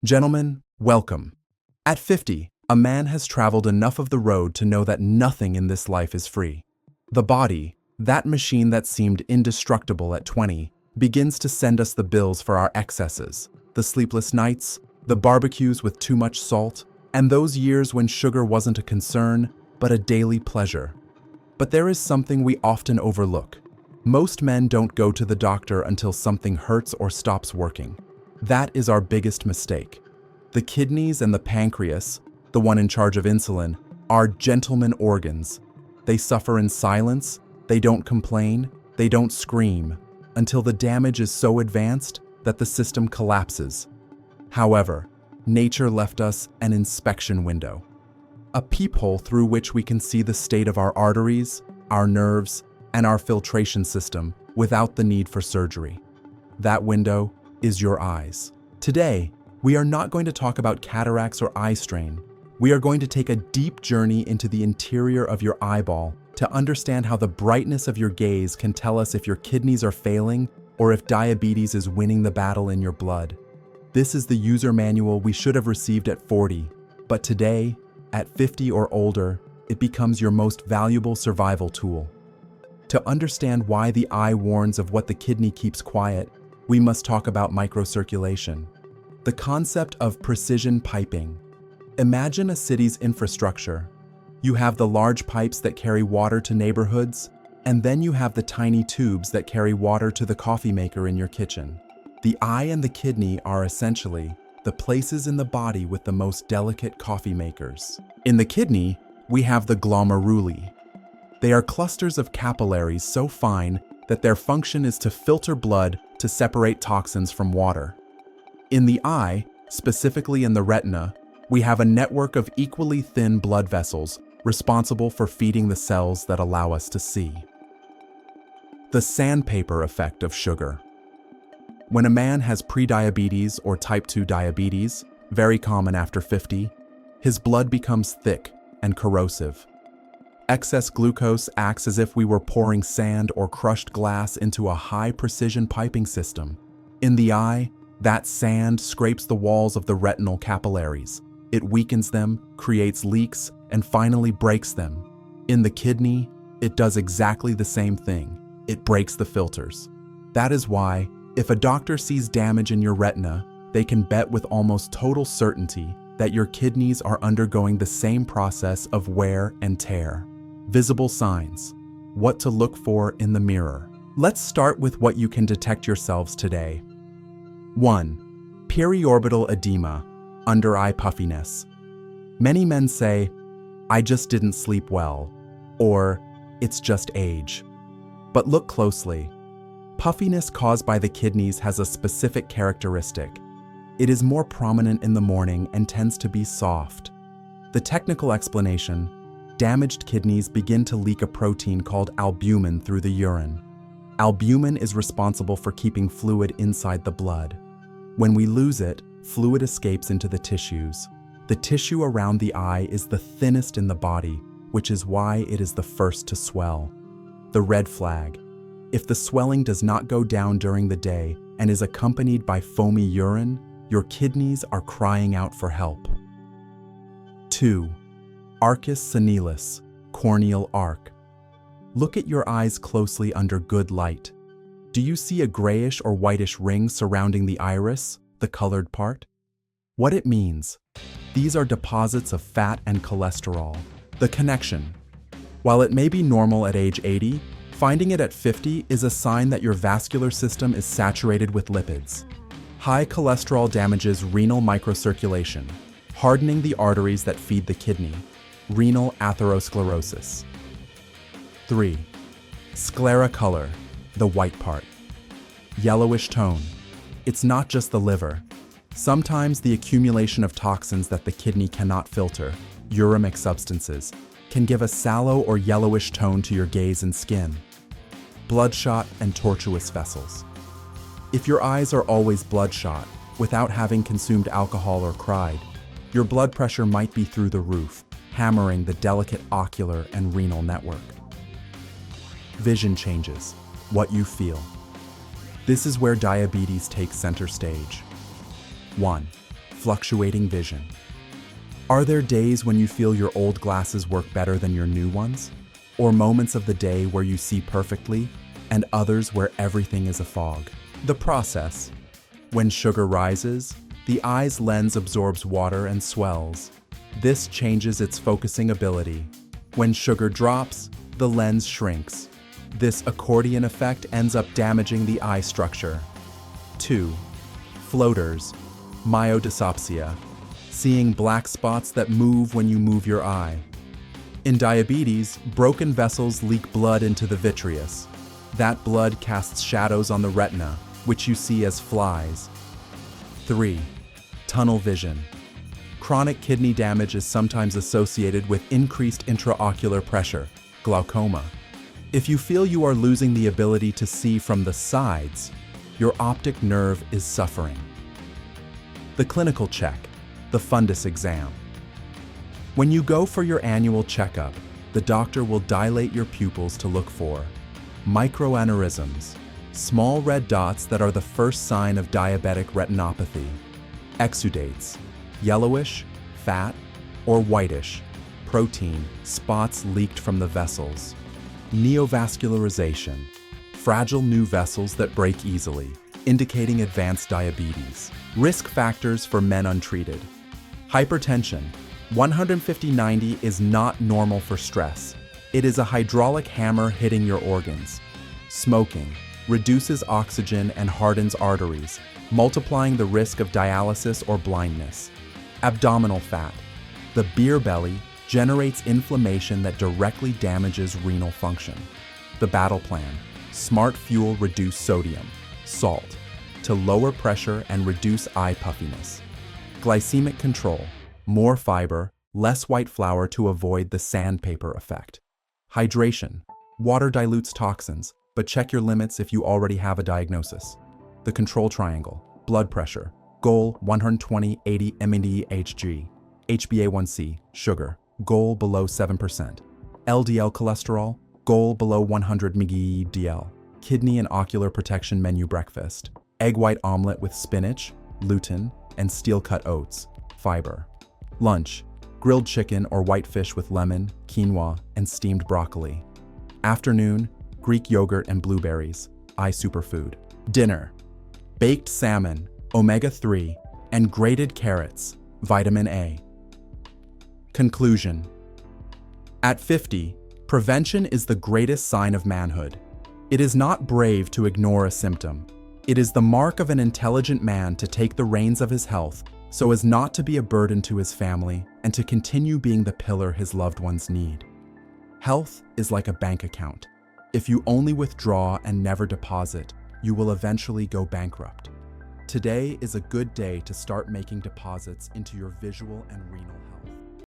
Gentlemen, welcome. At 50, a man has traveled enough of the road to know that nothing in this life is free. The body, that machine that seemed indestructible at 20, begins to send us the bills for our excesses, the sleepless nights, the barbecues with too much salt, and those years when sugar wasn't a concern, but a daily pleasure. But there is something we often overlook. Most men don't go to the doctor until something hurts or stops working. That is our biggest mistake. The kidneys and the pancreas, the one in charge of insulin, are gentleman organs. They suffer in silence, they don't complain, they don't scream, until the damage is so advanced that the system collapses. However, nature left us an inspection window. A peephole through which we can see the state of our arteries, our nerves, and our filtration system without the need for surgery. That window is your eyes. Today, we are not going to talk about cataracts or eye strain. We are going to take a deep journey into the interior of your eyeball to understand how the brightness of your gaze can tell us if your kidneys are failing or if diabetes is winning the battle in your blood. This is the user manual we should have received at 40, but today, at 50 or older, it becomes your most valuable survival tool. To understand why the eye warns of what the kidney keeps quiet, we must talk about microcirculation. The concept of precision piping. Imagine a city's infrastructure. You have the large pipes that carry water to neighborhoods, and then you have the tiny tubes that carry water to the coffee maker in your kitchen. The eye and the kidney are essentially the places in the body with the most delicate coffee makers. In the kidney, we have the glomeruli. They are clusters of capillaries so fine that their function is to filter blood to separate toxins from water. In the eye, specifically in the retina, we have a network of equally thin blood vessels responsible for feeding the cells that allow us to see. The sandpaper effect of sugar. When a man has prediabetes or type 2 diabetes, very common after 50, his blood becomes thick and corrosive. Excess glucose acts as if we were pouring sand or crushed glass into a high-precision piping system. In the eye, that sand scrapes the walls of the retinal capillaries. It weakens them, creates leaks, and finally breaks them. In the kidney, it does exactly the same thing. It breaks the filters. That is why, if a doctor sees damage in your retina, they can bet with almost total certainty that your kidneys are undergoing the same process of wear and tear. Visible signs. What to look for in the mirror. Let's start with what you can detect yourselves today. 1. Periorbital edema, under-eye puffiness. Many men say, "I just didn't sleep well," or "it's just age." But look closely. Puffiness caused by the kidneys has a specific characteristic. It is more prominent in the morning and tends to be soft. The technical explanation: damaged kidneys begin to leak a protein called albumin through the urine. Albumin is responsible for keeping fluid inside the blood. When we lose it, fluid escapes into the tissues. The tissue around the eye is the thinnest in the body, which is why it is the first to swell. The red flag. If the swelling does not go down during the day and is accompanied by foamy urine, your kidneys are crying out for help. 2. Arcus senilis, corneal arc. Look at your eyes closely under good light. Do you see a grayish or whitish ring surrounding the iris, the colored part? What it means: these are deposits of fat and cholesterol. The connection. While it may be normal at age 80, finding it at 50 is a sign that your vascular system is saturated with lipids. High cholesterol damages renal microcirculation, hardening the arteries that feed the kidney. Renal atherosclerosis. 3. Sclera color, the white part. Yellowish tone. It's not just the liver. Sometimes the accumulation of toxins that the kidney cannot filter, uremic substances, can give a sallow or yellowish tone to your gaze and skin. Bloodshot and tortuous vessels. If your eyes are always bloodshot, without having consumed alcohol or cried, your blood pressure might be through the roof, hammering the delicate ocular and renal network. Vision changes, what you feel. This is where diabetes takes center stage. 1. fluctuating vision. Are there days when you feel your old glasses work better than your new ones? Or moments of the day where you see perfectly, and others where everything is a fog? The process. When sugar rises, the eye's lens absorbs water and swells. This changes its focusing ability. When sugar drops, the lens shrinks. This accordion effect ends up damaging the eye structure. 2. Floaters. Myodysopsia. Seeing black spots that move when you move your eye. In diabetes, broken vessels leak blood into the vitreous. That blood casts shadows on the retina, which you see as flies. 3. Tunnel vision. Chronic kidney damage is sometimes associated with increased intraocular pressure, glaucoma. If you feel you are losing the ability to see from the sides, your optic nerve is suffering. The clinical check, the fundus exam. When you go for your annual checkup, the doctor will dilate your pupils to look for microaneurysms, small red dots that are the first sign of diabetic retinopathy, exudates, yellowish, fat, or whitish, protein, spots leaked from the vessels, neovascularization, fragile new vessels that break easily, indicating advanced diabetes. Risk factors for men untreated. Hypertension. 150/90 is not normal for stress. It is a hydraulic hammer hitting your organs. Smoking reduces oxygen and hardens arteries, multiplying the risk of dialysis or blindness. Abdominal fat. The beer belly generates inflammation that directly damages renal function. The battle plan. Smart fuel reduce sodium, salt, to lower pressure and reduce eye puffiness. Glycemic control. More fiber, less white flour to avoid the sandpaper effect. Hydration. Water dilutes toxins, but check your limits if you already have a diagnosis. The control triangle. Blood pressure. Goal 120/80 mmHg. HbA1c, sugar. Goal below 7%. LDL cholesterol. Goal below 100 mg/dl. Kidney and ocular protection menu breakfast. Egg white omelet with spinach, lutein, and steel-cut oats. Fiber. Lunch. Grilled chicken or white fish with lemon, quinoa, and steamed broccoli. Afternoon. Greek yogurt and blueberries. Eye superfood. Dinner. Baked salmon, omega-3, and grated carrots, vitamin A. Conclusion. At 50, prevention is the greatest sign of manhood. It is not brave to ignore a symptom. It is the mark of an intelligent man to take the reins of his health so as not to be a burden to his family and to continue being the pillar his loved ones need. Health is like a bank account. If you only withdraw and never deposit, you will eventually go bankrupt. Today is a good day to start making deposits into your visual and renal health.